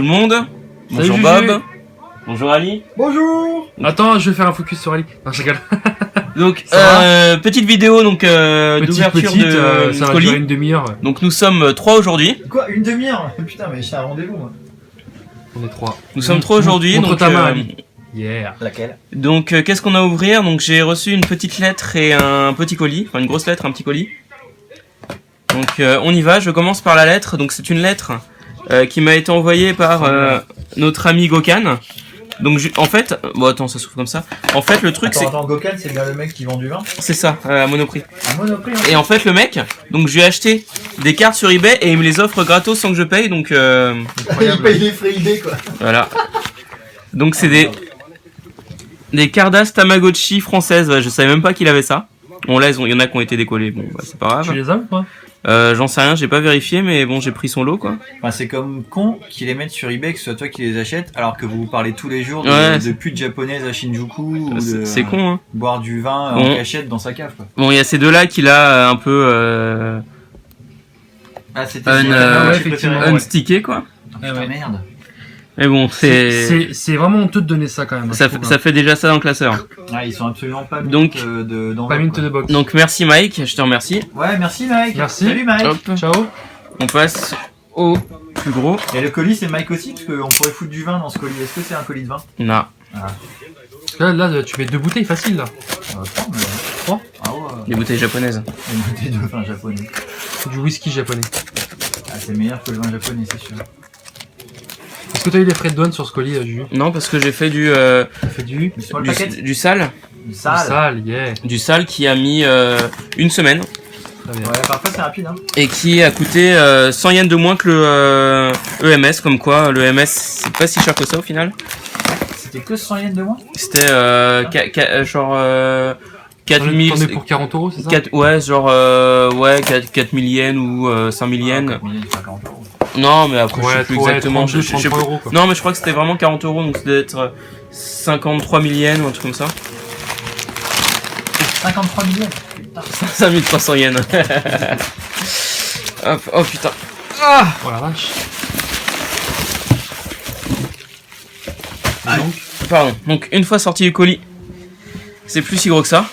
tout le monde. Bonjour Salut, Bob. Juju. Bonjour Ali. Bonjour. Attends, je vais faire un focus sur Ali. Non, je rigole. Donc petite vidéo donc d'ouverture de ça va colis. durer une demi-heure. Donc nous sommes 3 aujourd'hui. Quoi, une demi-heure? Putain, mais j'ai un rendez-vous moi. On est 3. Nous sommes 3 aujourd'hui. Montre Donc ta main, Ali. Yeah. Laquelle? donc qu'est-ce qu'on a à ouvrir? Donc j'ai reçu une petite lettre et un petit colis, enfin une grosse lettre, un petit colis. Donc on y va. Je commence par la lettre. Donc c'est une lettre qui m'a été envoyée par notre ami Gokan. Donc en fait, bon attends, ça s'ouvre comme ça. En fait, le truc Attends, Gokan, c'est bien le mec qui vend du vin? c'est ça, à Monoprix. À Monoprix, hein. Et en fait, le mec, donc je lui ai acheté des cartes sur eBay et il me les offre gratos sans que je paye. Donc Il paye les frais eBay quoi. voilà. Donc c'est des Cardass Tamagotchi françaises. Ouais, je savais même pas qu'il avait ça. Bon là, il y en a qui ont été décollés. Bon, bah, c'est pas grave. Tu les as ou pas? J'en sais rien, j'ai pas vérifié, mais bon, j'ai pris son lot quoi. Enfin, c'est comme con qu'ils les mettent sur eBay, que ce soit toi qui les achètes, alors que vous parlez tous les jours de, Ouais, de putes japonaises à Shinjuku ou de C'est con, hein. boire du vin Bon. en cachette dans sa cave quoi. Bon, il y a ces deux-là qu'il a un peu Ah, c'était ouais, effectivement. unstické quoi. Putain, ouais. merde. Mais bon, C'est vraiment honteux de donner ça quand même. ça, je trouve, ça fait déjà ça dans le classeur. Ah, ils sont absolument pas Donc, d'enveloppe, Pas minute quoi. de box. Donc merci Mike, je te remercie. Ouais, merci Mike. Merci. Salut Mike. Hop, Ciao. on passe au plus gros. Et le colis c'est Mike aussi, parce qu'on pourrait foutre du vin dans ce colis. Est-ce que c'est un colis de vin? Non. Là, tu mets 2 bouteilles faciles là. Prends, mais... 3. Ah ouais. Les bouteilles japonaises. Une bouteille de vin japonais. C'est du whisky japonais. Ah, c'est meilleur que le vin japonais, c'est sûr. Est-ce que tu as eu les frais de douane sur ce colis, Juju? Non, parce que j'ai fait du Tu fait du Mais c'est moi le paquet. du sale. Sale. sale, yeah. Du sale qui a mis une semaine Très bien. Ouais, parfois c'est rapide hein. et qui a coûté 100 yens de moins que le EMS. Comme quoi, le EMS c'est pas si cher que ça au final. C'était que 100 yens de moins? C'était genre 4000. T'en es pour 40 euros, c'est ça? 4, ouais, genre ouais, 4000 yens ou 5000 yens. 4 000 yens, c'est pas 40 euros. Non, mais après, je sais plus ouais, exactement. 32, Je sais 33 plus. euros, quoi. Non, mais je crois que c'était vraiment 40 euros, donc ça doit être 53 000 yens ou un truc comme ça. 53 000 yens. Putain. 5300 yens. Hop, oh putain. Ah Oh la vache. Ah, pardon. Donc, une fois sorti du colis, c'est plus si gros que ça.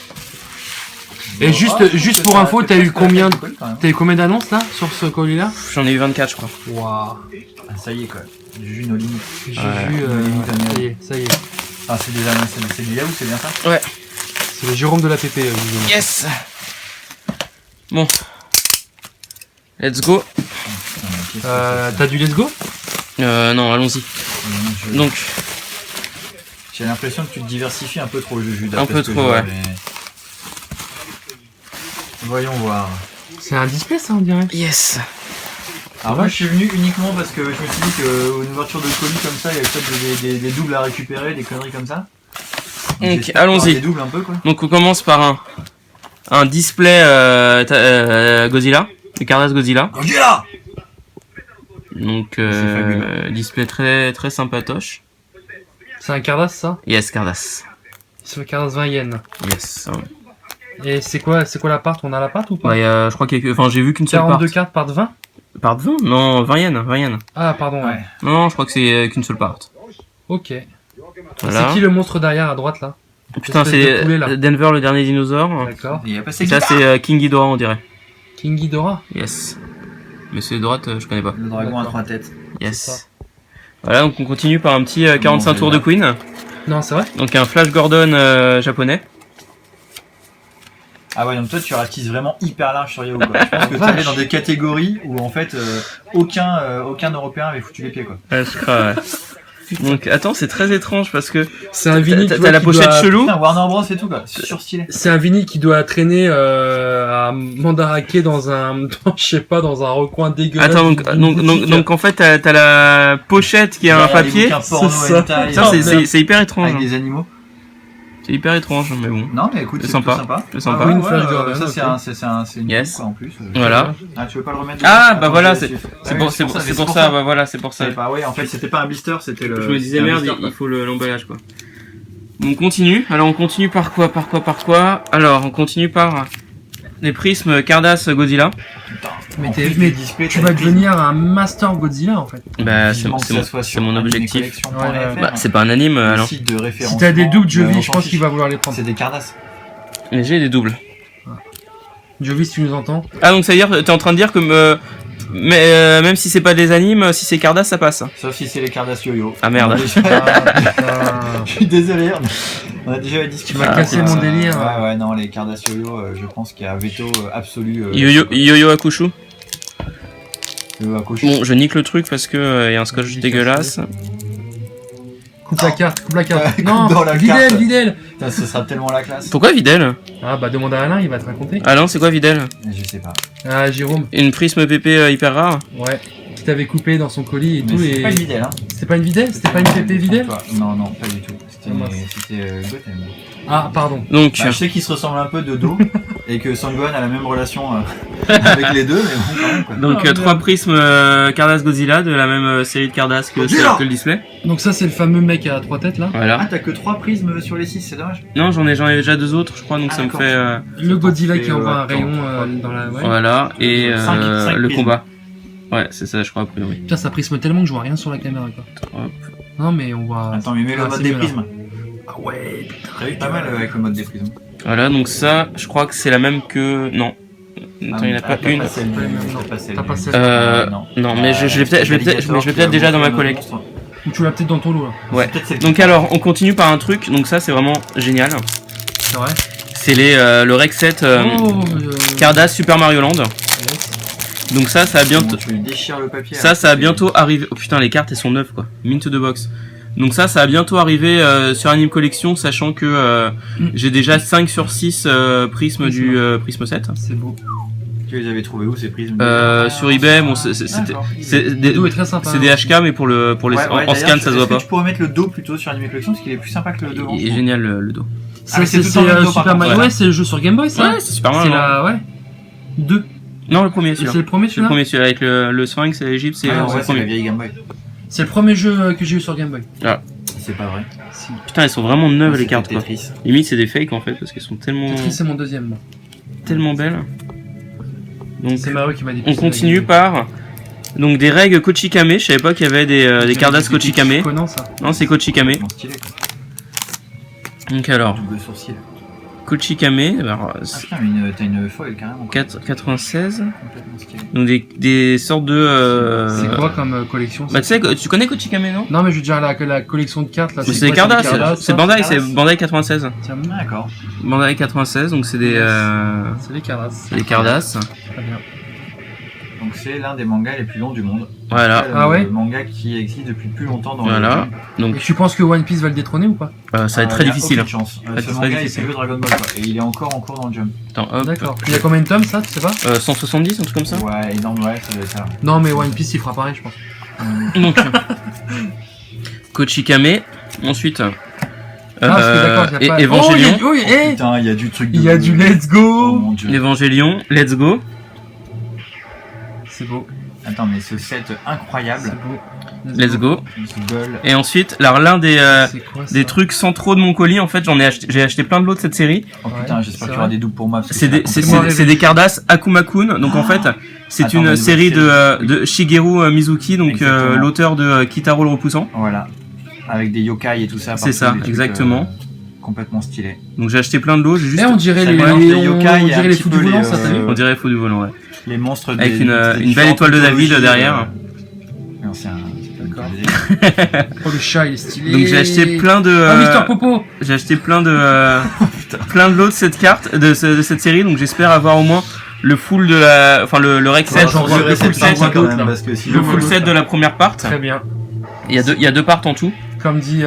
Et juste pour info, t'as eu combien de... d'annonces là sur ce colis là? J'en ai eu 24, je crois. Waouh. Ah, ça y est quoi. Juju nos limites. Juju, Ouais. ça y est, ça y est. Ah, c'est des annonces, c'est du Yahoo, c'est bien ça? Ouais. C'est le Jérôme de la PP, Juju. Yes. Bon. Let's go. T'as du let's go? Non, allons-y. Donc, j'ai l'impression que tu te diversifies un peu trop, Juju. Un peu trop, ouais. Mais... Voyons voir. C'est un display ça, on dirait. yes. Alors moi je suis venu uniquement parce que je me suis dit qu'une ouverture de colis comme ça, il y avait peut-être des doubles à récupérer, des conneries comme ça. Donc, J'espère qu'il y aura allons-y. Des doubles un peu quoi. Donc, on commence par un display Godzilla. Le Cardass Godzilla. Godzilla. Donc, fabuleux. display très très sympatoche. C'est un Cardass ça? Yes, Cardass. C'est le Cardass 20 yens. Yes. Et c'est quoi la part? On a la part ou pas? Ouais, je crois qu'il y a enfin, j'ai vu qu'une seule part. 42 cartes par 20? Part 20? Non, 20 yens, 20 yens. Ah pardon, ouais. Non, je crois que c'est qu'une seule part. Ok. Voilà. C'est qui le monstre derrière à droite là? Putain, Espèce de c'est poulet, là. Denver le dernier dinosaure. D'accord. Il y a passé Et ça, c'est King Ghidorah, on dirait. King Ghidorah? Yes. Mais c'est de droite, je connais pas. le dragon à D'accord. 3 têtes. C'est Yes. ça. Voilà, donc on continue par un petit 45 tours de Queen. Non, c'est vrai? Donc un Flash Gordon japonais. Ah ouais, donc toi tu ratisses vraiment hyper large sur Yahoo quoi. Je pense que tu allais dans des catégories où en fait aucun Européen avait foutu les pieds quoi. Ouais, je crois, ouais. Donc attends, c'est très étrange parce que C'est un vinyle. tu vois, t'as la qui pochette doit- chelou. Putain, Warner Bros et tout quoi, surstylé. C'est un vinyle qui doit traîner à Mandarake dans un, je sais pas, dans un recoin dégueulasse. Attends, d'une boutique. donc en fait t'as la pochette qui a un Derrière les papier. bouquins porno c'est ça. hentai, Ça c'est hyper étrange. avec des animaux. C'est hyper étrange, mais bon. Non mais écoute, C'est c'est sympa. plutôt sympa. C'est sympa. Ah ouais, Une ouais, Flash Gordon, ça ok. c'est une Yes. coupe, en plus. Voilà. Ah, tu veux pas le remettre Ah dedans? bah Attends, voilà, je vais c'est essayer. c'est Ah pour oui, c'est mais pour ça, bah voilà, c'est pour ça. C'est pas, ouais, en fait, c'était pas un blister, c'était le. Je me disais c'était un merde, blister, il faut l'emballage quoi. Bon, on continue. Alors on continue par quoi? Alors on continue par les prismes Cardass Godzilla. Mais, En t'es- plus mais du display, tu t'as vas des prismes. devenir un Master Godzilla en fait. Bah, c'est Vivement que ça soit sur mon Anime objectif. Collection Ouais, ouais. .fr, Bah, c'est pas un anime, le alors. site de référencement. Si t'as des doubles on Jovi, je s'en pense fiche. qu'il va vouloir les prendre. C'est des Cardass. Mais j'ai des doubles. Jovi, si tu nous entends. Ah, donc ça veut dire, t'es en train de dire que même si c'est pas des animes, si c'est Cardass, ça passe. Sauf si c'est les Cardass Yo-Yo. Ah, merde. On a déjà- Ah, putain. Je suis désolé. On a déjà discuté. Tu m'as cassé mon délire. Ouais, non, les Cardass Yo-Yo, je pense qu'il y a un veto absolu. Yo-Yo Hakusho. À gauche. Bon, je nique le truc parce que y a un scotch dégueulasse. Coupe la carte, coupe la carte. Coupe Non, dans la Videl, carte. Videl. Putain, ce sera tellement la classe. Pourquoi Videl? Ah bah demande à Alain, il va te raconter. Alain, c'est quoi Videl? Je sais pas. Ah Jérôme, Une prisme PP hyper rare? ouais. Qui t'avait coupé dans son colis et Mais tout. c'est Et... pas une Videl, hein. C'était pas une Videl? C'était pas une PP Videl? Non, pas du tout. C'était Ah, mince. Goten. Ah, pardon. Donc, Bah, je sais qu'ils se ressemblent un peu de dos et que Sangohan a la même relation avec les deux, mais bon, quand même quoi. donc Ah, 3 merde. prismes Cardass Godzilla de la même série de Cardass que, Godzilla que le display. Donc ça c'est le fameux mec à 3 têtes là. Ah, Voilà. t'as que 3 prismes sur les 6, c'est dommage. Non, j'en ai déjà 2 autres, je crois, donc Ah, ça me d'accord. fait. Le Godzilla qui Et, envoie un attends, rayon trois, dans la... Ouais. Voilà, et Cinq le prismes. combat. Ouais, c'est ça, je crois, a priori. Putain ça prisme tellement que je vois rien sur la caméra quoi. Hop. Non mais on voit... Attends, mais mets le Ah, mode c'est des mieux, là. prismes. Ah ouais. T'as vu pas mal avec le mode des prismes. Voilà, donc ça, je crois que c'est la même que. Non. Attends, il n'y en a pas une. Celle Pas les mêmes, du- non. t'as pas celle T'as pas du- celle- Non, mais je l'ai peut-être déjà dans ma collecte. Ou tu l'as peut-être dans ton lot là. Ouais. C'est peut-être celle Donc qui- alors, on continue par un truc, donc ça c'est vraiment génial. C'est vrai. C'est le Rec 7 Cardass Super Mario Land. Yes. Donc ça a bientôt. Tu déchires le papier. Ça a bientôt arrivé. Oh putain, les cartes elles sont neuves quoi. Mint to the box. Donc ça a bientôt arrivé sur Anime Collection, sachant que j'ai déjà 5 sur 6 prismes du Prisme 7. C'est beau. Tu les avais trouvés où ces prismes Sur eBay, bon, c'était. D'accord. C'est Le des, dos est très sympa. c'est des HK, mais pour les Ouais, en d'ailleurs, scan ça se voit est-ce que pas. tu pourrais mettre le dos plutôt sur Anime Collection parce qu'il est plus sympa que le devant. Il est génial le dos. Ça mais c'est c'est tout en même dos, par Super contre, Mario. ouais. Ouais c'est le jeu sur Game Boy ça. Ouais, c'est super C'est mal. la... Ouais. 2. Non, le premier C'est celui-là. le premier C'est le celui-là. premier, celui avec le Sphinx et l'Egypte, c'est Ah, c'est ouais, le c'est la premier. vieille Game Boy. C'est le premier jeu que j'ai eu sur Game Boy. C'est pas vrai. Si. Putain, elles sont vraiment neuves les C'était cartes quoi. Tetris. Limite, c'est des fakes en fait, parce qu'elles sont tellement Tetris c'est mon deuxième moi. belles. Donc, C'est Mario qui m'a dit. on continue par. Donc des règles Kochikame, je savais pas qu'il y avait des Cardass Kochikame. Connant ça. Non, c'est Kochikame. Vraiment stylé quoi. Donc alors, Double sourcil. Kochikame, alors, Ah putain, mais t'as une foil carrément. 96. Complètement stylé. Donc des sortes de. C'est quoi comme collection ça Bah tu sais, tu connais Kochikame non? Non mais je veux dire la collection de cartes là. Mais c'est quoi, Cardass, des Cardass, c'est ça Bandai, c'est Cardass. Bandai 96. Tiens, Ah, d'accord. Bandai 96, donc c'est des c'est les Cardass. c'est des Cardass. Très bien. Donc c'est l'un des mangas les plus longs du monde. Voilà, C'est Ah ouais Le manga qui existe depuis plus longtemps dans voilà. le Et Donc tu penses que One Piece va le détrôner ou pas? ça va être très difficile. Chance. va être Ce très manga est difficile. plus vieux Dragon Ball quoi. Et il est encore en cours dans le Jump. Attends, hop. D'accord. Il y a combien de tomes ça, tu sais pas? 170, un truc comme ça. Ouais, énorme, ouais, ça doit être ça. Non mais One Piece il fera pareil je pense. Donc Kochikame, ensuite Ah parce que d'accord, il y a pas... Evangelion. Oh, il y a- Putain, il y a du truc de... il y a du Let's Oh Go. mon dieu. Evangelion, Let's Go. C'est beau. Attends, mais ce set incroyable. C'est beau. Let's Go. Ce gueule. Et ensuite, alors l'un C'est quoi ça? des trucs centraux de mon colis, en fait, j'ai acheté plein de lots de cette série. Oh putain, Ouais, j'espère c'est qu'il y vrai. aura des doubles pour moi. parce que C'est des, la c'est, complètement- c'est- c'est des Cardass Akumakun. Donc en fait, c'est Attends, une mais série c'est- de Shigeru Mizuki, donc Exactement. l'auteur de Kitaro le repoussant. Voilà. Avec des yokai et tout ça. C'est partout, ça, des trucs, exactement. Complètement stylé. Donc j'ai acheté plein de lots, j'ai juste Eh on dirait Ça les mélange les on yokai et dirait un les petit fous peu du volant les, ça t'as vu? on dirait faux du volant, ouais. Les monstres Avec des- une des belle différentes étoile de David mythologies, derrière. Non, c'est un... D'accord. D'accord. Oh le chat il est stylé. Donc j'ai acheté plein de Ah Mister Popo. j'ai acheté plein de plein de lots de cette carte de cette série, donc j'espère avoir au moins le full de la enfin le rec 7, j'en vois le full set, quand même, parce que si le full set de la première part. Très bien. Il y a deux parts en tout. Comme dit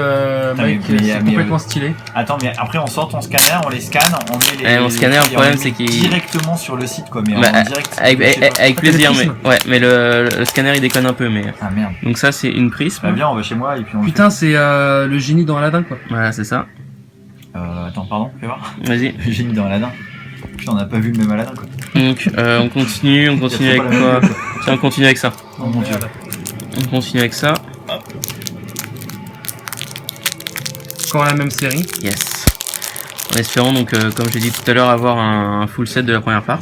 Mike, mais- c'est mais- complètement stylé. Attends, mais après on sort ton scanner, on les scanne, on met les. Mon scanner, le et on problème, les c'est met qu'il- directement sur le site quoi, mais Bah, en direct. avec, je sais pas. avec plaisir, des mais prismes. ouais, mais le scanner il déconne un peu, mais Ah merde. donc ça c'est une prisme. Bah bien, on va chez moi et puis on. Putain c'est le génie dans Aladdin quoi. Voilà, c'est ça. Attends, pardon, fais voir. Vas-y. J'ai mis dans Aladdin. Putain, on n'a pas vu le même Aladdin quoi. Donc on continue avec Il y a trop pas la quoi? même gueule, Tiens, on continue avec ça. Oh mon dieu. On continue avec ça. Encore la même série. Yes. En espérant donc, comme j'ai dit tout à l'heure, avoir un full set de la première part.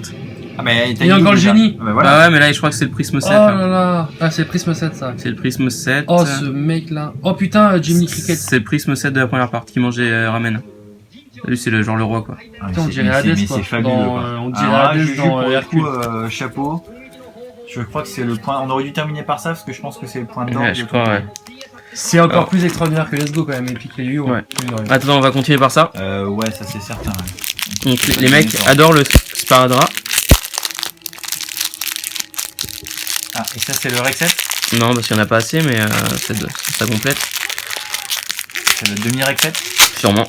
Ah, mais Il y a encore le génie. Bah, voilà. Bah ouais, mais là, je crois que c'est le prisme 7. Oh là là. Ah, c'est le Prisme 7 ça. C'est le prisme 7. Oh, ce mec là. Oh putain, Jimmy Cricket. C'est le prisme 7 de la première partie qui mangeait ramen. Lui, c'est le genre le roi, quoi. Ah, Putain, on mais dirait c'est- Hades, mais quoi. c'est fabuleux, Dans, quoi. on dirait Alors là, Hades Juju, dans pour le Hercule. coup, chapeau. Je crois que c'est le point. On aurait dû terminer par ça parce que je pense que c'est le point d'orgue. Ouais, je crois, ouais. C'est encore Alors. plus extraordinaire que Let's Go quand même, Epic les Yu. Ouais. Attends, on va continuer par ça. Ouais, ça c'est certain. Ouais. Donc, les mecs adorent le sparadrap. Ah, et ça c'est le Rexet. Non, parce qu'il n'y en a pas assez, mais ça complète. C'est le demi-Rexet. Sûrement.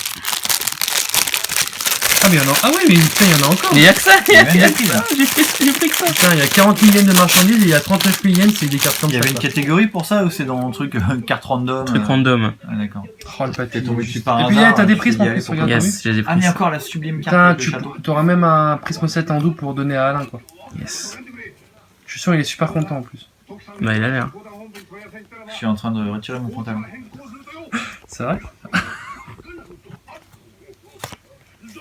Ah mais il y en a. Ah oui, mais putain, il y en a encore. Il y a que ça, il y a Il y a même des prix, là. j'ai pris que ça. Putain, il y a 40 millièmes de marchandises et il y a 39 millièmes, c'est des cartes comme Il y ça. avait une quoi. catégorie pour ça ou c'est dans le truc carte random Truc random. Ah d'accord. Oh le pâté. T'es tombé dessus par Et puis hasard, t'as des tu prismes t'es en dit, allez, plus, pourquoi regarde. Yes, j'ai des Ah mais prismes. encore la sublime Putain, carte de tu château. auras même un Prisme 7 en double pour donner à Alain quoi. Yes. Je suis sûr il est super content en plus. Bah, il a l'air. Je suis en train de retirer mon pantalon. C'est vrai.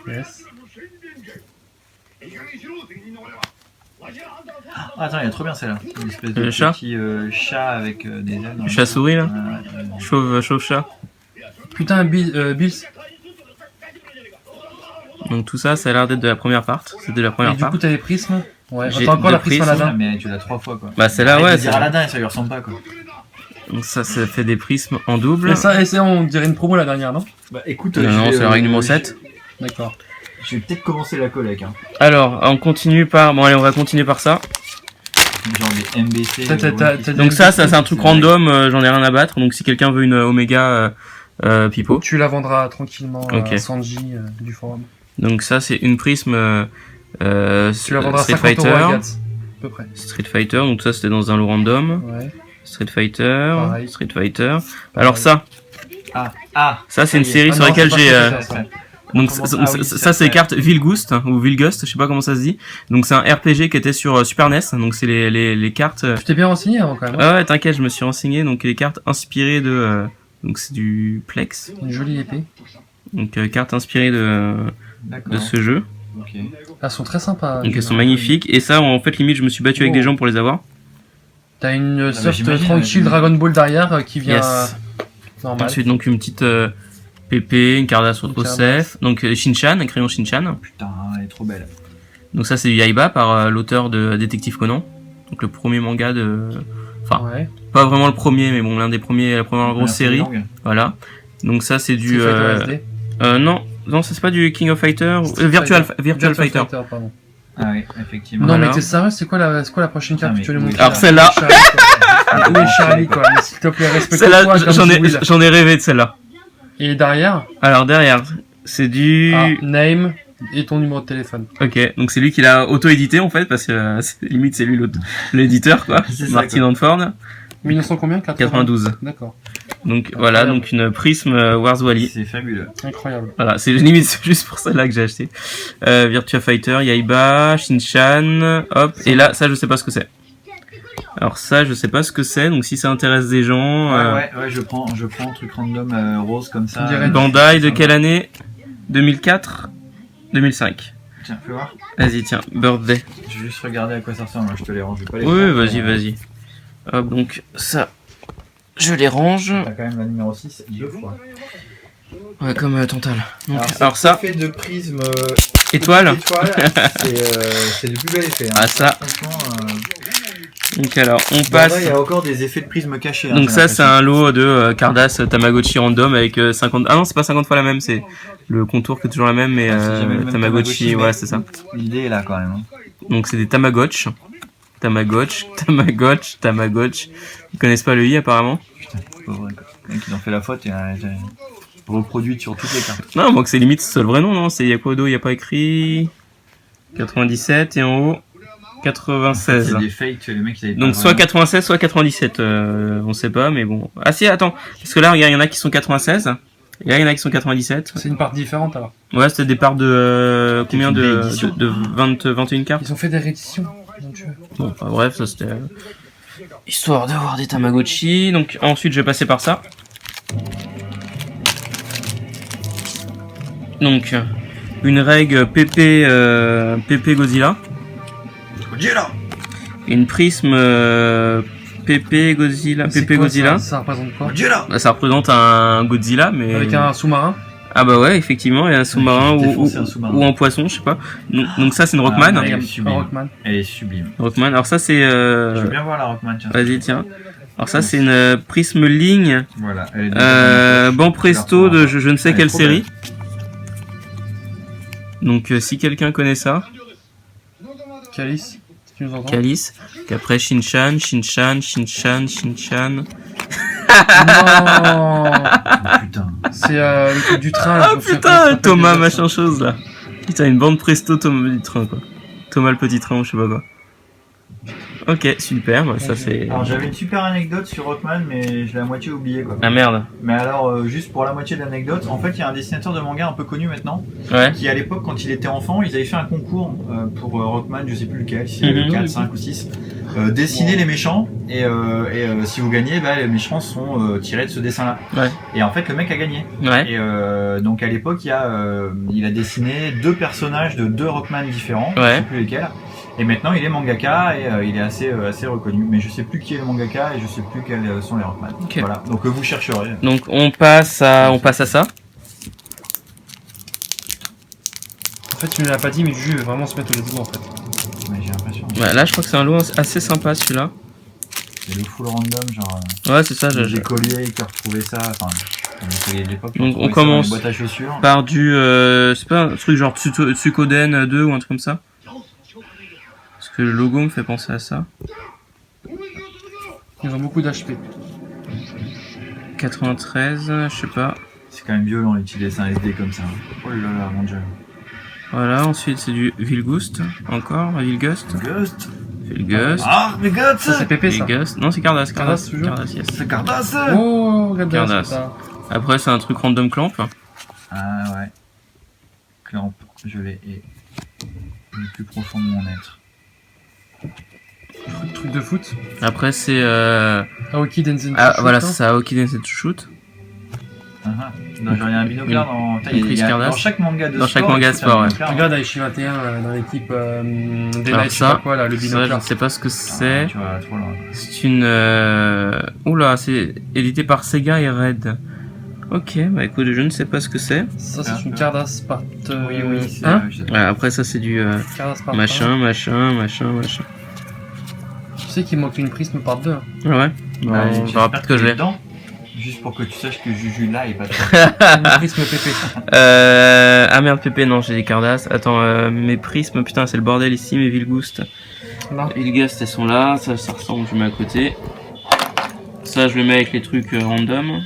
Yes. Ah, attends, il est trop bien celle-là. Une espèce de Le chat petit chat avec des ailes. Le chat-souris, là. Ouais. Chauve chat. Putain, Bills. Donc, tout ça, ça a l'air d'être de la première part. C'est de la Et première du part. coup t'as les prismes. Ouais, J'ai t'as encore deux la prisme prismes. Aladdin. Mais tu l'as 3 fois quoi. Bah, celle-là, Arrête ouais. de dire Aladdin, ça lui ressemble pas quoi. Donc, ça fait des prismes en double. Et ça, on dirait une promo la dernière, non? Bah écoute, Non, c'est la règle numéro 7. D'accord. Je vais peut-être commencer la collecte. Hein. Alors, on continue par. Bon, allez, on va continuer par ça. Genre des MBC. T'as Donc, ça, c'est un truc random. J'en ai rien à battre. Donc, si quelqu'un veut une Omega Pipo. Tu la vendras tranquillement Ok. à Sanji du forum. Donc, ça, c'est une prisme Tu la vendras Street 50 € à Fighter. Gatz, à peu près. Street Fighter. Donc, ça, c'était dans un lot random. Ouais. Street Fighter. Pareil. Street Fighter. Alors, ça. Ça, c'est une série Ah sur non, laquelle c'est pas j'ai. Street Fighter, Donc Comment- ça, ah ça, oui, ça, c'est les cartes Vilgust hein, ou Vilgust, je sais pas comment ça se dit. Donc c'est un RPG qui était sur Super NES. Donc c'est les cartes. Tu t'es bien renseigné avant quand même. Hein. Ah ouais, t'inquiète, je me suis renseigné. Donc les cartes inspirées de. Donc c'est du Plex. Une jolie épée. Donc cartes inspirées de D'accord. ce jeu. Ok. Elles sont très sympas. Donc elles sont magnifiques. Et ça, en fait, limite, je me suis battu avec Oh. des gens pour les avoir. T'as une soft j'imagine, tranquille ouais. Dragon Ball derrière qui vient Yes. normal. Ensuite, donc une petite PP, une carte d'assaut Une trop carte safe. Donc Shinchan, un crayon Shinchan. Putain, elle est trop belle. Donc ça, c'est du Yaiba par l'auteur de Détective Conan. Donc le premier manga de. Enfin, Ouais. pas vraiment le premier, mais bon, l'un des premiers, la première grosse C'est série. longue. Voilà. Donc ça, c'est du. Street Fighter SD. Non, ça c'est pas du King of Fighter. Virtual Fighter. Pardon. Ah oui, effectivement. Non Voilà. mais t'es sérieux, c'est quoi la prochaine carte Putain, que tu veux mais nous oui. montrer Alors, celle-là. Où est Charlie quoi? Mais s'il te plaît, Celle-là, respecte-toi. j'en ai rêvé de celle-là. Et derrière, Alors derrière, c'est du. name et ton numéro de téléphone. Ok, donc c'est lui qui l'a auto-édité en fait, parce que limite c'est lui l'éditeur quoi. C'est ça, Martin quoi. Hanford, 1900 combien? 92. D'accord. Donc voilà, Incroyable. donc une Prism Wars Wally. C'est fabuleux. Incroyable. Voilà, c'est limite c'est juste pour celle-là que j'ai acheté. Virtua Fighter, Yaiba, Shinchan, hop. Et là, ça je sais pas ce que c'est. Alors ça, je sais pas ce que c'est. Donc si ça intéresse des gens, Ouais, je prends un truc random rose comme ça. On dirait Bandai de quelle année 2004, 2005. Tiens, fais voir. Vas-y, tiens, Birthday. Je vais juste regarder à quoi ça ressemble. Moi, je te les range. Je vais pas les Oui, prendre. vas-y. Hop, donc ça, je les range. T'as quand même la numéro 6 2 fois. Ouais, comme Tantal. Donc, c'est alors ça, fait de prisme étoile. c'est le plus bel effet. Hein. Ah ça. Franchement, Donc alors, on bah, passe. là, il y a encore des effets de prisme cachés. Donc j'ai ça, c'est l'impression. un lot de Cardass Tamagotchi random avec 50... Ah non, c'est pas 50 fois la même, c'est le contour qui est toujours la même, mais Ah, c'est jamais le même Tamagotchi, mais ouais, c'est ça. L'idée est là quand même. Hein. Donc c'est des Tamagotch. Tamagotch. Ils connaissent pas le i apparemment. Putain, c'est pas vrai quoi. Le mec, ils ont fait la faute et j'ai reproduit sur toutes les cartes. Non, donc c'est limite c'est le vrai nom, non? C'est Yakodo, il y a pas écrit 97 et en haut 96. C'est des fakes, les mecs ils avaient Donc pas soit vraiment- 96, soit 97, on sait pas, mais bon. Ah si, attends, parce que là, regarde, il y en a qui sont 96, et là, il y en a qui sont 97. C'est une part différente alors. Ouais, c'était des parts de combien une de, réédition. de 20, 21 cartes. Ils ont fait des rééditions. mon Dieu. Bon, enfin, bref, ça c'était histoire d'avoir des Tamagotchi. Donc ensuite, je vais passer par ça. Donc une règle PP PP Godzilla. Godzilla. Une prisme PP Godzilla. C'est PP quoi, Godzilla. ça représente quoi? Godzilla. Bah, ça représente un Godzilla, mais. Avec un sous-marin? Ah bah ouais, effectivement, il y a un sous-marin J'ai ou, défoncé un sous-marin. ou en poisson, je sais pas. Donc ça, c'est une Rockman. Ah, ouais. Un Sublime. Rockman. Elle est sublime. Rockman. Alors ça, c'est. Je veux bien voir la Rockman, tiens. Vas-y, tiens. Alors ça, c'est une prisme ligne. Voilà. Elle est Ban Presto de je ne sais Elle est quelle trop série. Donc si quelqu'un connaît ça, Calice, tu nous entends? Calice. Qu'après Shinchan, Shinchan, Shinchan, Shinchan. Non. Putain. C'est le truc du train. là, Ah je me souviens putain, comment ça s'appelle Thomas déjà, machin chose là. Putain, une bande Presto Thomas le petit train quoi. Thomas le petit train ou je sais pas quoi. Ok, super, bah, ça c'est... Alors j'avais une super anecdote sur Rockman, mais je l'ai à moitié oublié quoi. Ah merde. Mais alors, juste pour la moitié de l'anecdote, en fait, il y a un dessinateur de manga un peu connu maintenant, Ouais. qui à l'époque, quand il était enfant, ils avaient fait un concours pour Rockman, je sais plus lequel, si c'est Mhm. 4, 5 ou 6, dessiner les méchants, et si vous gagnez, bah, les méchants sont tirés de ce dessin-là. Ouais. Et en fait, le mec a gagné. Ouais. Et donc à l'époque, il a dessiné 2 personnages de 2 Rockman différents, Ouais. je sais plus lesquels. Et maintenant, il est mangaka et il est assez reconnu. Mais je sais plus qui est le mangaka et je sais plus quels sont les Rockman. Ok. Voilà. Donc vous chercherez. Donc on passe à ça. En fait, tu ne l'as pas dit, mais Juju veut vraiment se mettre au let's go en fait. Mais j'ai l'impression. Ouais, là je crois que c'est un lot assez sympa celui-là. C'est le full random, genre. Ouais, c'est ça. Des écoliers qui retrouvaient ça. Enfin, des écoliers de l'époque. qui Donc, on retrouvaient ça dans commence. les boîtes à chaussures. Par du... c'est pas un truc genre Tsukoden 2 ou un truc comme ça? Parce que le logo me fait penser à ça. Ils ont beaucoup d'HP. 93, je sais pas. C'est quand même violent d'utiliser un SD comme ça. Oh là là, mon dieu. Voilà, ensuite c'est du Vilgust, encore, Vilgust. Ghost. Vilgust. Ah, mais God, Ça, c'est Pépé ça. Vilgust. Non, c'est Cardass. Cardass, toujours Cardass, yes. c'est Cardass. Oh, regarde Cardass. ça. Après, c'est un truc random clamp. Ah ouais. Clamp, je l'ai et le plus profond de mon être. Truc de foot. Après, c'est. Aoki Denzen. Ah, Shoot, voilà, hein. c'est ça, Aoki Densetsu Shoot. Non, genre, il y a un binocle une prise Cardass. dans chaque manga de Dans sport. chaque manga de sport, ouais. Regarde Aichi 21 dans l'équipe des Alors Knights, je sais pas quoi là, le ça, binocle. je ne sais pas ce que c'est. Tu vois, trop loin. C'est une. Oula, c'est édité par Sega et Red. Ok, bah écoute, je ne sais pas ce que c'est. Ça, c'est une Cardass part. Oui, c'est Hein je sais. Ouais, après, ça, c'est du. Cardass part. Machin. Tu sais qu'il manque une prisme part 2. Ah ouais. Bon, Ouais, on j'espère verra peut-être que je qu'il est l'ai. dedans, juste pour que tu saches que Juju là est pas Une prisme PP. Ah merde, Pépé, non, j'ai des Cardass. Attends, mes prismes, putain, c'est le bordel ici, mes Vilgust. Là. Vilgust, elles sont là, ça ressemble, je mets à côté. Ça, je le mets avec les trucs random.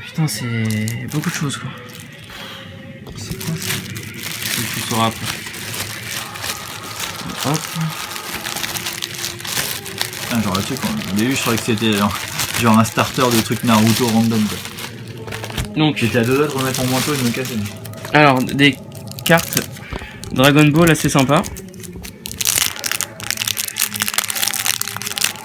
Putain, c'est beaucoup de choses, quoi. C'est quoi ça? Tu sauras après. Hop. Putain, genre le truc, au début je croyais que c'était genre un starter de trucs Naruto random quoi. Donc, J'étais à 2 doigts de remettre mon manteau et de me casser. alors, des cartes Dragon Ball assez sympa.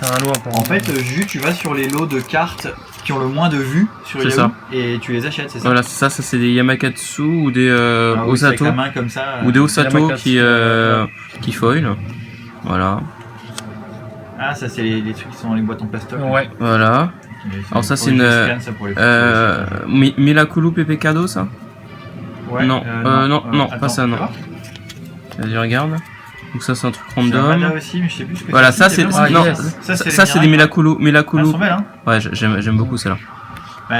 T'as un lot à En fait, Juju, tu vas sur les lots de cartes qui ont le moins de vues sur C'est Yahoo ça. et tu les achètes, c'est ça? Voilà, ça c'est des Yamakatsu ou des Ah oui, c'est avec Osato. la main comme ça. Ou des Osato Yamakatsu, qui foil. Voilà. Ah, ça c'est les trucs qui sont dans les boîtes en plastoc. Ouais. Voilà. Alors ça, c'est une, Milakulu Pepekado, ça? non, non, pas ça, non. Vas-y, regarde. Donc ça, c'est un truc random. aussi, mais je sais plus ce que Voilà, ça c'est bien, ah, non, yes. ça c'est des Milakulu. Ah, elles sont belles, hein. Ouais, j'aime beaucoup celle-là. Bah,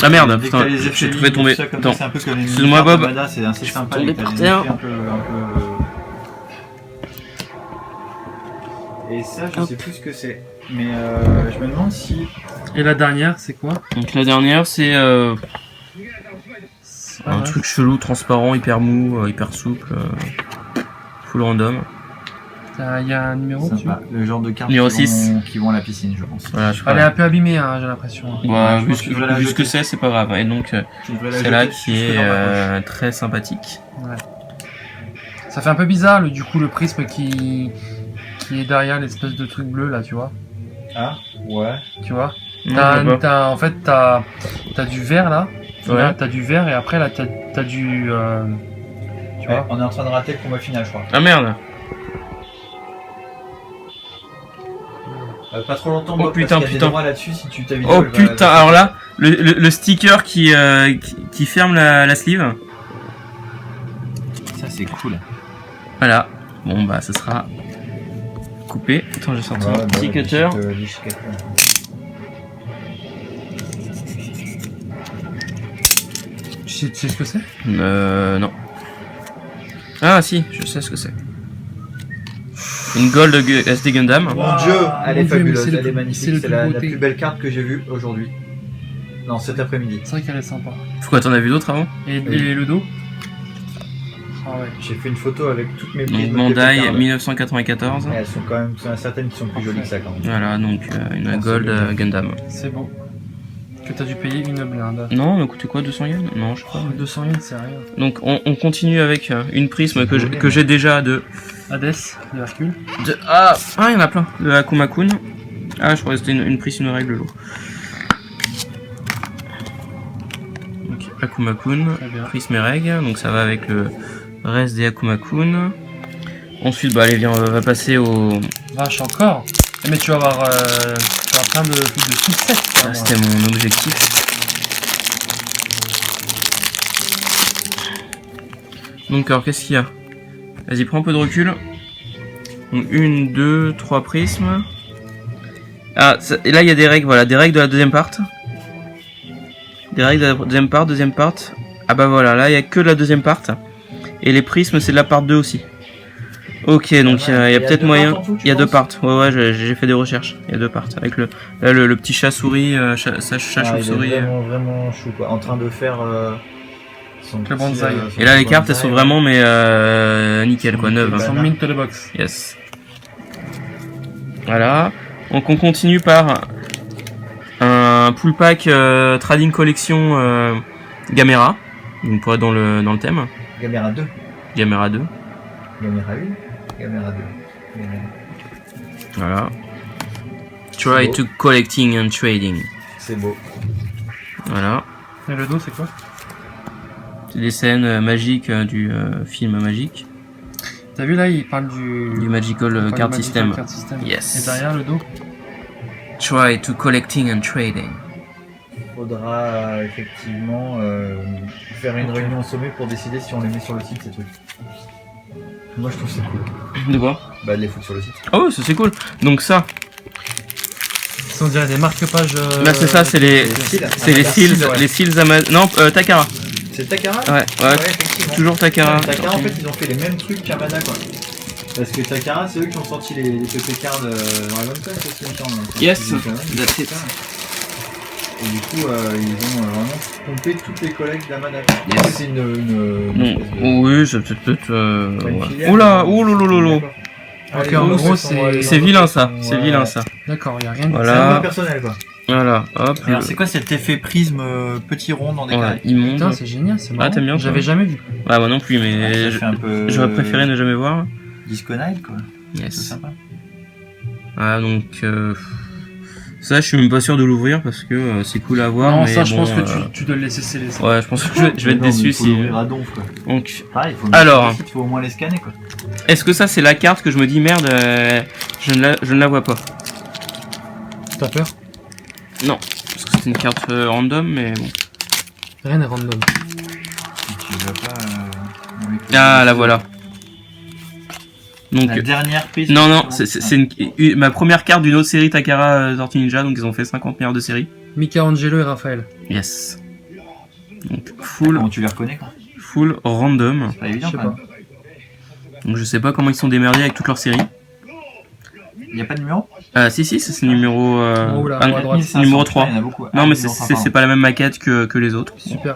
Ah, merde, dès que putain, t'as les je effets trouvais lignes, tomber. tout ça, comme Attends. ça, c'est un peu comme les Excuse-moi, mini-cartes Bob. de Bada, c'est assez Je sympa. suis tombé t'as par des terre. effets un peu. Et ça, je sais plus ce que c'est. Mais je me demande si. Et la dernière, c'est quoi? Donc la dernière, c'est un ouais. truc chelou, transparent, hyper mou, hyper souple, full random. Il y a un numéro dessus. Sympa. Le genre de cartes Numéro qui 6. qui vont à la piscine, je pense. Voilà, je crois. Elle est un peu abîmée, hein, j'ai l'impression. Ouais, Ouais, je vu pense que je vais la ce que jeter. c'est, c'est pas grave. Et donc, Tu devrais la c'est là jeter qui jusque est dans ma poche. très sympathique. Ouais. Ça fait un peu bizarre, du coup, le prisme qui est derrière l'espèce de truc bleu là, tu vois. Ah, ouais. Tu vois. Non, je vois pas. En fait, t'as du vert là. Ouais. Là, t'as du vert et après là, t'as du. Tu Ouais, vois. on est en train de rater le combat final, je crois. Ah merde. Pas trop longtemps, Oh, Bob, putain, parce qu'il y a des putain. droits là-dessus si tu ta vidéo. Oh elle va- putain, alors là, le sticker qui ferme la sleeve. Ça c'est cool. Voilà. Bon bah ce sera coupé. Attends, j'ai sorti Ouais, un petit ouais, cutter. Tu sais ce que c'est? Non. Ah si, je sais ce que c'est. Une Gold SD Gundam. Mon Waouh, dieu, elle est mon Dieu, mais fabuleuse, c'est le elle est plus- magnifique, c'est le c'est plus la beauté. plus belle carte que j'ai vue aujourd'hui. Non, cet après-midi. C'est vrai qu'elle est sympa. Pourquoi t'en as vu d'autres avant? Et le dos? Ah ouais. J'ai fait une photo avec toutes mes Donc prises. Bandai 1994. Elles sont quand même certaines qui sont plus jolies que ça quand même. Voilà, donc une Ah, Gold c'est Gundam. C'est beau. Que t'as dû payer une blinde. Non, mais coûtait quoi, 200 yens? Non, je sais pas. 200 yens, c'est rien. Donc on continue avec une prisme que j'ai déjà de... Hades, de Hercule. Ah, il y en a plein. De Akuma-kun. Ah, je crois que c'était une prisme, une règle l'eau. Donc Akuma-kun, Très bien. prisme et règle. Donc ça va avec le reste des Akuma-kun. Ensuite, bah allez, viens, on va passer au... Vache, encore. Mais tu vas avoir plein de succès. Ah, c'était mon objectif. Donc alors, qu'est-ce qu'il y a? Vas-y, prends un peu de recul. Donc, 1, 2, 3 prismes. Ah, et là il y a des règles, voilà, des règles de la deuxième part. Des règles de la deuxième part. Ah bah voilà, là il y a que de la deuxième part. Et les prismes c'est de la part 2 aussi. Ok, donc il y a peut-être moyen. Il y a deux parts. Ouais, j'ai fait des recherches. Il y a deux parts. Avec le petit chat-souris, chat-chauve-souris. Il est vraiment chou quoi. En train de faire son Le bonsaï. Et là les cartes elles sont vraiment mais nickel quoi, neuves. Ils sont mint to the box. Yes. Voilà. Donc on continue par un full pack Trading Collection Gamera. Donc pour être dans le thème. Gamera 2. Gamera 2. Gamera 1. Gamera 2. Voilà. Try beau. to collecting and trading. C'est beau. Voilà. Et le dos, c'est quoi? C'est des scènes magiques du film magique. T'as vu là, il parle du Magical il parle Card du Magical System. Card System. Yes. Et derrière le dos? Try to collecting and trading. Faudra effectivement faire une réunion au sommet pour décider si on les met sur le site ces trucs. Moi je trouve que c'est cool. De quoi? Bah de les foutre sur le site. Oh ça c'est cool. Donc ça, Ça, on dirait des marque-pages. là c'est ça, c'est les seals, ouais. les seals Non, Takara. C'est Takara. Ouais, Effectivement. toujours Takara. Takara en fait ils ont fait les mêmes trucs qu'Amada quoi. Parce que Takara c'est eux qui ont sorti les PP cards Dragon Quest aussi il me semble. Yes, Donc, that's it. et du coup ils ont vraiment pompé toutes les collègues d'Amada. Yes. C'est une espèce de- Oui, c'est peut-être. pas une Ouais. filiale, Oula, mais- oulolololo. D'accord. Ok, Allez, en donc, gros, ce sont, c'est- les C'est vilain ça, entreprises c'est sont, vilain ça. D'accord, il y a rien de Voilà. C'est un peu personnel quoi. Voilà, hop. Alors c'est quoi cet effet prisme petit rond dans des Ouais, carrés immonde. Putain, c'est génial, c'est marrant. Ah, t'aimes bien, toi? J'avais jamais vu. Ouais, moi non plus, mais Ça fait un peu j'aurais préféré ne jamais voir. Disco Night quoi. C'est Yes. sympa. Ah, donc. Ça, je suis même pas sûr de l'ouvrir parce que c'est cool à voir. Non, mais ça, je bon, pense que tu dois le laisser sceller. Ça. Ouais, je pense que je vais être Mais non, déçu mais faut si. l'ouvrir à donf quoi. Donc, Pareil, faut Alors. il faut au moins les scanner quoi. est-ce que ça c'est la carte que je me dis merde, je ne la vois pas? T'as peur? Non, parce que c'est une carte random, mais bon. Rien n'est random. Tu vas pas. Ah, la voilà. Donc, La dernière prise. non, c'est ma première carte d'une autre série Takara Tortue Ninja, donc ils ont fait 50 milliards de séries. Michelangelo et Raphaël. Yes. Donc, Comment tu les reconnais quoi? full random. C'est pas évident Je sais quand même. Donc, je sais pas comment ils sont démerdés avec toutes leurs séries. Il y a pas de numéro? Si, c'est numéro. En haut, là, en haut à droite. C'est numéro 3. Il y en a beaucoup. Non, mais 1500, c'est pas la même maquette que les autres. Super.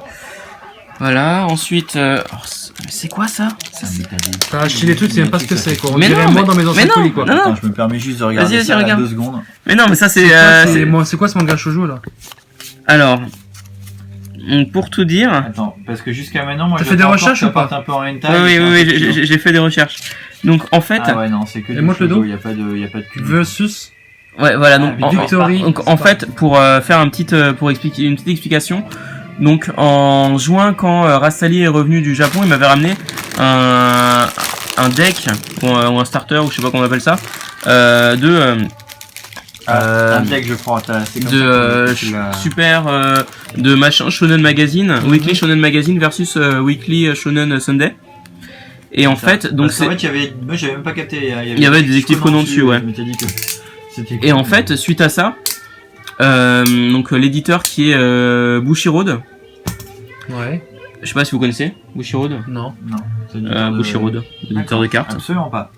Voilà, ensuite. C'est quoi ça? T'as acheté les trucs, tu sais même pas ce que c'est quoi. On Mais dirait non, moi mais- dans mes anciens mais non, colis quoi. non, Attends, je me permets juste de regarder Vas-y, ça regarde. 2 secondes. Mais non, mais ça c'est. C'est quoi ce manga shoujo là? Alors. Donc, pour tout dire. Attends, parce que jusqu'à maintenant, moi T'as je fait des pense recherches que ça ou pas? parte un peu en hentai. Oui, j'ai fait des recherches. Donc en fait. Ah ouais, non, c'est que Et du montre le pseudo, dos. il y a pas de cul. Versus. Ouais, voilà, donc, Ah, Victory. donc en fait, pour faire pour expliquer une petite explication, donc en juin, quand Rastali est revenu du Japon, il m'avait ramené un deck, ou un starter, ou je sais pas comment on appelle ça, Un deck, je crois. C'est comme de ça que tu l'as- super de machin Shonen Magazine, Weekly Shonen Magazine versus Weekly Shonen Sunday. Et en fait, donc Parce qu'en fait, moi j'avais même pas capté. Il y avait des Detective Conan dessus, ouais. Je m'étais dit que c'était et en fait, suite à ça, donc l'éditeur qui est Bushiroad, Ouais. je sais pas si vous connaissez Bushiroad, Non. Non, c'est l'éditeur de- Bushiroad, l'éditeur de cartes. Absolument pas.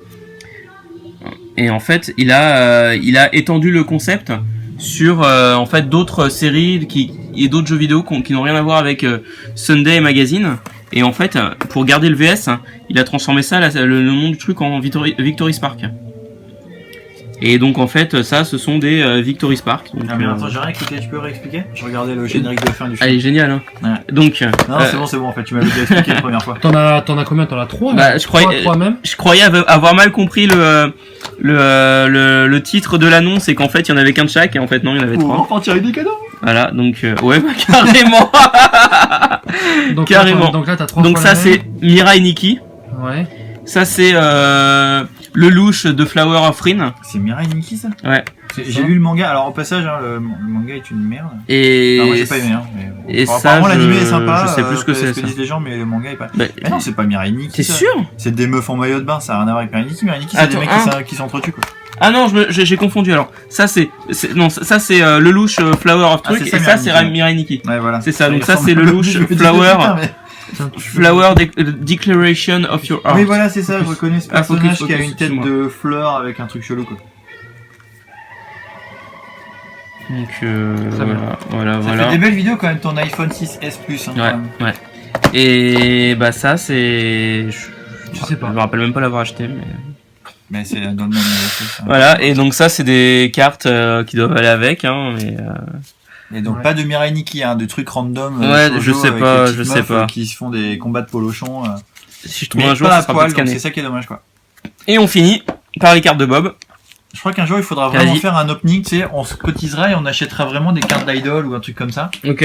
Et en fait, il a étendu le concept sur en fait d'autres séries et d'autres jeux vidéo qui n'ont rien à voir avec Sunday Magazine. Et en fait, pour garder le VS, il a transformé ça, le nom du truc, en Victory Spark. Et donc en fait, ça, ce sont des Victory Spark. Donc, Ah mais attends, j'ai rien écouté, tu peux réexpliquer? Je regardais le générique de fin du film. elle est géniale, hein. Ouais. Donc, Non, c'est bon en fait, tu m'avais déjà expliqué la première fois. T'en as combien? T'en as 3? Bah, je croyais- 3 même? je croyais avoir mal compris le titre de l'annonce et qu'en fait, il y en avait qu'un de chaque, et en fait, non, il y en avait Pour 3. enfants tirer des cadeaux. Voilà, donc, ouais, bah, carrément. Donc, Carrément. Donc là, t'as 3 Donc ça, c'est Mirai Nikki. Ouais. Ça, c'est le louche de Flower of Rin. C'est Mirai Nikki ça? Ouais. J'ai lu le manga, alors au passage, hein, le manga est une merde. Et Enfin, moi j'ai pas aimé, hein. Mais... et ça, apparemment l'animé est sympa. je sais plus ce que c'est, ce que ça. disent les gens, mais le manga est pas. Bah, Mais non, c'est pas Mirai Nikki. t'es ça. sûr? C'est des meufs en maillot de bain, ça a rien à voir avec Mirai Nikki. Mirai Nikki, c'est des Attends, mecs qui s'entretuent quoi. Ah non, j'ai confondu alors. Ça c'est non, ça c'est le louche Flower of Ah, Truc, c'est ça, et ça c'est Mirai Mirai Nikki. Ouais, voilà. C'est ça, donc il ça, ressemble c'est le un peu louche plus, je me dis, Flower. putain, mais- Flower Declaration of Your Heart. Oui, voilà, c'est ça, je reconnais ce Ah, focus, personnage qui a focus, une tête excuse-moi. de fleur avec un truc chelou quoi. Donc Très bien. voilà. Ça fait des belles vidéos quand même ton iPhone 6S Plus. Hein, quand même. Ouais. Et bah ça c'est. Je sais pas. Je me rappelle même pas l'avoir acheté, mais. Mais c'est dans le même ça. Voilà, et donc ça c'est des cartes qui doivent aller avec, hein. Et donc Ouais. pas de Mirai Nikki, hein, de trucs random. Ouais, shoujo je sais avec pas, les petites je sais meufs, pas. Qui se font des combats de polochon. Si je trouve Mais un jour, pas ça à sera poil, peut-être donc scanné. c'est ça qui est dommage quoi. Et on finit par les cartes de Bob. Je crois qu'un jour il faudra vraiment Vas-y. faire un opening, tu sais, on se cotisera et on achètera vraiment des cartes d'idol ou un truc comme ça. Ok.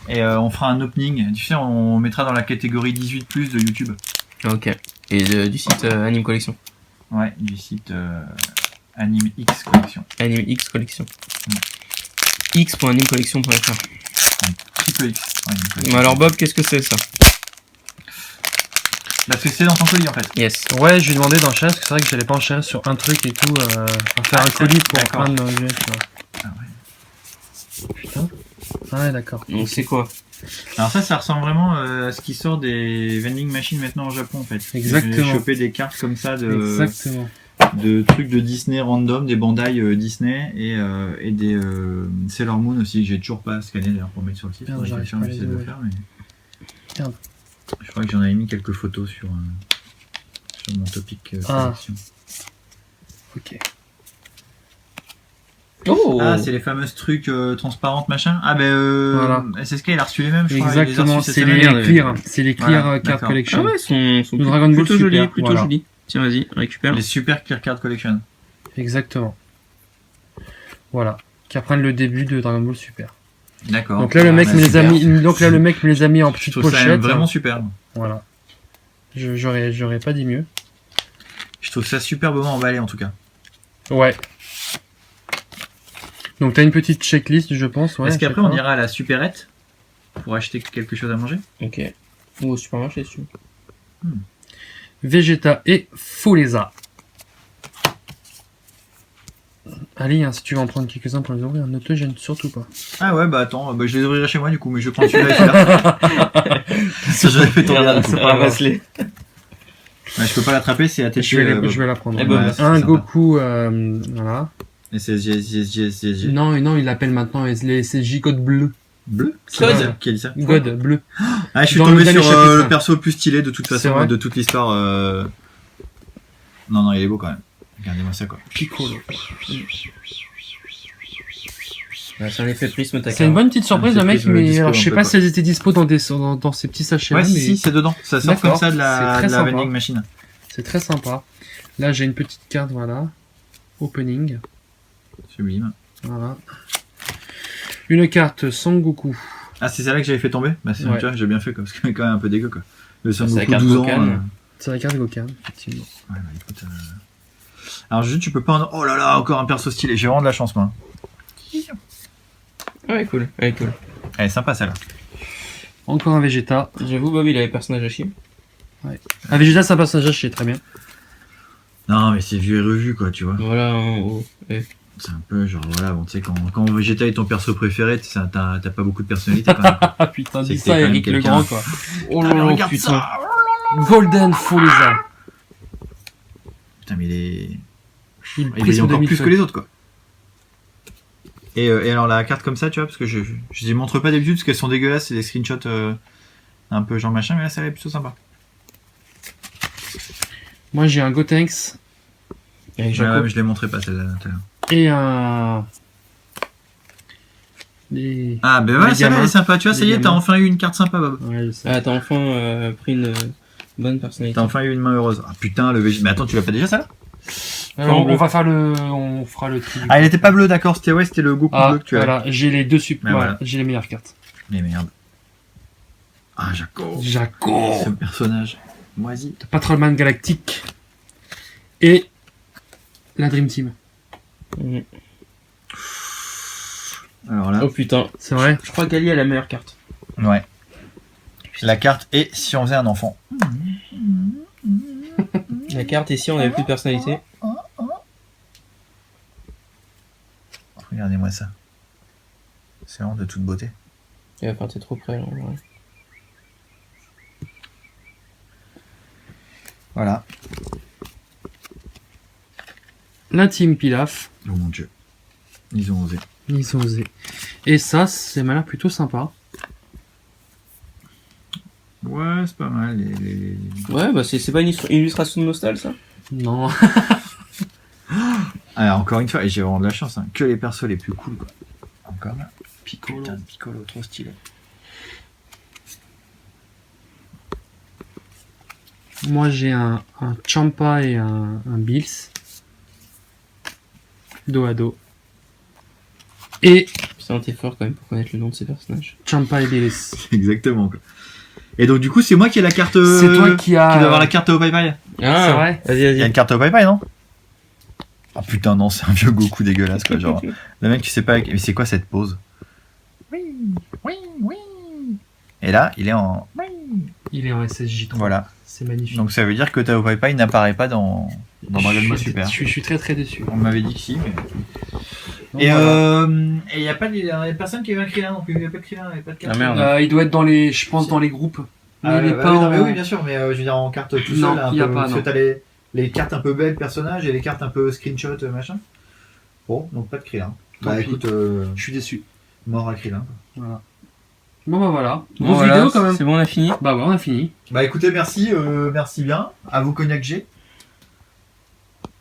Et on fera un opening, tu sais, on mettra dans la catégorie 18+ de YouTube. Ok. Et du site Anime Collection. Ouais, du site Anime X Collection. Anime X Collection. x.animecollection.fr. Triple X. Ouais, Anime Collection. Alors Bob, qu'est-ce que c'est ça? Parce que c'est dans ton colis en fait. Yes. Ouais, je lui ai demandé d'enchaîner parce que c'est vrai que j'allais pas enchaîner sur un truc et tout. Faire un colis pour d'accord. plein de objets, tu vois. Ah ouais. Putain. Ah ouais, d'accord. Donc c'est quoi? Alors ça ressemble vraiment à ce qui sort des vending machines maintenant au Japon en fait. Exactement. J'ai chopé des cartes comme ça Exactement. de trucs de Disney random, des Bandai Disney et des Sailor Moon aussi que j'ai toujours pas scanné d'ailleurs pour mettre sur le site. Merde, Faudrait que j'arrive j'essaie pas à de les le ouvrir. faire, mais Merde. je crois que j'en avais mis quelques photos sur mon topic collection. Ok. Oh. Ah, c'est les fameuses trucs transparentes machin. Ah Voilà. SSK il a reçu les mêmes je crois. il les a Exactement, reçus cette c'est semaine. les clear. C'est les clear Voilà, card d'accord. collection. Ah ouais, sont Le Dragon Ball plutôt Super, jolis, plutôt voilà. jolis. Tiens, vas-y, récupère. Les super clear card collection. Exactement. Voilà. Qui reprennent le début de Dragon Ball Super. D'accord. Donc là, le mec me les a mis. Donc là, le mec me les a mis en Je petite trouve ça pochette. vraiment super. Voilà. J'aurais pas dit mieux. Je trouve ça superbement emballé en tout cas. Ouais. Donc t'as une petite checklist, je pense. Ouais, Est-ce à qu'après chaque on fois. ira à la supérette pour acheter quelque chose à manger? Ok. Ou au supermarché, si tu veux. Vegeta et Foleza. Allez, hein, si tu veux en prendre quelques-uns pour les ouvrir, ne te gêne surtout pas. Ah ouais bah attends, bah, je les ouvrirai chez moi du coup, mais je vais prendre celui-là et celui-là. Ça j'avais fait tomber un coup. C'est pas grave. Ouais, je peux pas l'attraper, c'est Je vais, ATP. je vais la prendre. Eh ben, c'est un sympa. Goku, voilà. Et c'est SG. Non, il l'appelle maintenant les CJ code bleu. Bleu? Code. Qui a dit ça? God bleu. Ah, je suis Dans le tombé dernier sur chapitre. le perso le plus stylé de toute C'est façon, vrai de toute l'histoire. Non, il est beau quand même. Regardez-moi ça quoi. Piccolo. C'est un effet prisme, t'as C'est une bonne petite surprise, C'est le mec, plus, mais dispo alors, je sais un peu, pas quoi. si elles étaient dispo dans ces petits sachets. Ouais, mais si, c'est dedans. Ça sort D'accord, comme ça de c'est la très sympa. vending machine. c'est très sympa. Là, j'ai une petite carte, voilà. Opening. Sublime. Voilà. Une carte Sangoku. Ah, c'est celle-là que j'avais fait tomber? Bah, c'est Ouais. tu vois, j'ai bien fait quoi, parce que c'est quand même un peu dégueu quoi. Le Son C'est la Goku carte 12 ans. Gokan. C'est la carte Gokan, effectivement. Ouais, bah écoute. Alors juste, tu peux pas en... Oh là là, encore un perso stylé. J'ai vraiment de la chance, moi. Ouais, cool. Ouais, cool. Elle est sympa, celle-là. Encore un Vegeta. J'avoue, Bob, il avait personnage à chier. Un Vegeta, c'est un personnage haché, très bien. Non, mais c'est vu et revu, quoi, tu vois. Voilà, en haut. C'est un peu genre, voilà, bon, tu sais, quand Vegeta est ton perso préféré, t'as pas beaucoup de personnalité, quand même. Ah putain, C'est dis que t'es ça, quand même Eric le quelqu'un. Grand, quoi. Oh Ah, mais regarde ça. Golden Foleza. Putain, mais il est... Il Il prise brille au encore plus demi-feu. que les autres, quoi. Et alors, la carte comme ça, tu vois, parce que je les montre pas d'habitude, parce qu'elles sont dégueulasses, c'est des screenshots un peu genre machin, mais là, ça est plutôt sympa. Moi, j'ai un Gotenks Avec Ouais, Jaco. mais je les montrais pas, celle-là, tout à l'heure. et un... Les... Ah, ben voilà, Les celle-là, elle gamins. est sympa, tu vois, ça y Les est, t'as gamins. enfin eu une carte sympa, Bob. Ouais, je sais. Ah, t'as enfin pris une bonne personnalité. T'as enfin eu une main heureuse. Ah putain, le Vegeta. Mais attends, tu l'as pas déjà, ça là On va faire le... On fera le tri. Ah, il était pas bleu, d'accord, c'était c'était le Goku Ah, bleu que tu avais. voilà, j'ai les deux super... Mais voilà, voilà. j'ai les meilleures cartes. Mais merde. Ah, Jaco. Jaco. Ce personnage. Moisi. Patrolman Galactique. Et... la Dream Team. Mhm. Alors là, Oh putain. C'est vrai? Je crois que Gali a la meilleure carte. ouais. La carte est si on faisait un enfant. La carte, ici, on avait plus de personnalité. Regardez-moi ça. C'est vraiment de toute beauté. Enfin, t'es trop près, là. en vrai. Voilà. La Team Pilaf. Oh mon dieu. Ils ont osé. Ils ont osé. Et ça, c'est m'a l'air plutôt sympa. Ouais, c'est pas mal. Ouais, bah c'est pas une illustration de Nostal, ça? Non. Ah, encore une fois, et j'ai vraiment de la chance, hein. Que les persos les plus cool, quoi. Encore là. Piccolo. Putain, Piccolo, trop stylé. Moi, j'ai un Champa et un Bills. Dos à dos. Et Putain, t'es fort quand même pour connaître le nom de ces personnages. Champa et Bills. Exactement, quoi. Et donc, du coup, c'est moi qui ai la carte. C'est toi qui as... Qui doit avoir la carte au bye-bye. C'est vrai? Vas-y, Il y a vas-y. une carte au bye-bye, non? Ah putain, non, c'est un vieux Goku dégueulasse, quoi. Genre, le mec, tu sais pas. Mais c'est quoi cette pose? Et là, il est en. Il est en SSJ3. Voilà. C'est magnifique. Donc, ça veut dire que Tao Pai Pai n'apparaît pas dans Dragon Ball Super. Je suis très très déçu. On m'avait dit que si, mais. Donc, Et voilà. il n'y a pas de personne qui a eu un Krillin non plus. Il n'y a pas de Krillin, il n'y a pas de carte. Ah, merde. Il doit être dans les... Je pense dans les groupes. Mais Ah, il est bah pas oui, non, en... mais oui, bien sûr, mais je veux dire en carte tout Non, seul. Un il y a peu, pas, parce non. que t'as les cartes un peu belles personnages et les cartes un peu screenshot machin. Bon, donc pas de Krillin. Tant Bah pis. écoute, Je suis déçu. mort à Krillin. Voilà. Bon bah voilà. Bon, Grosse voilà, vidéo quand même. C'est bon, on a fini. Bah ouais, on a fini. Bah écoutez, merci, merci bien. À vous Cognac G.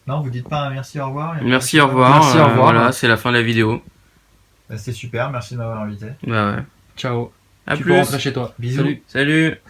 Non, vous dites pas un merci, au revoir. Merci, au revoir. Merci, au revoir. Voilà, c'est la fin de la vidéo. Bah, c'était super, merci de m'avoir invité. Bah ouais. Ciao. À Tu plus. peux rentrer chez toi. Bisous. Salut. Salut.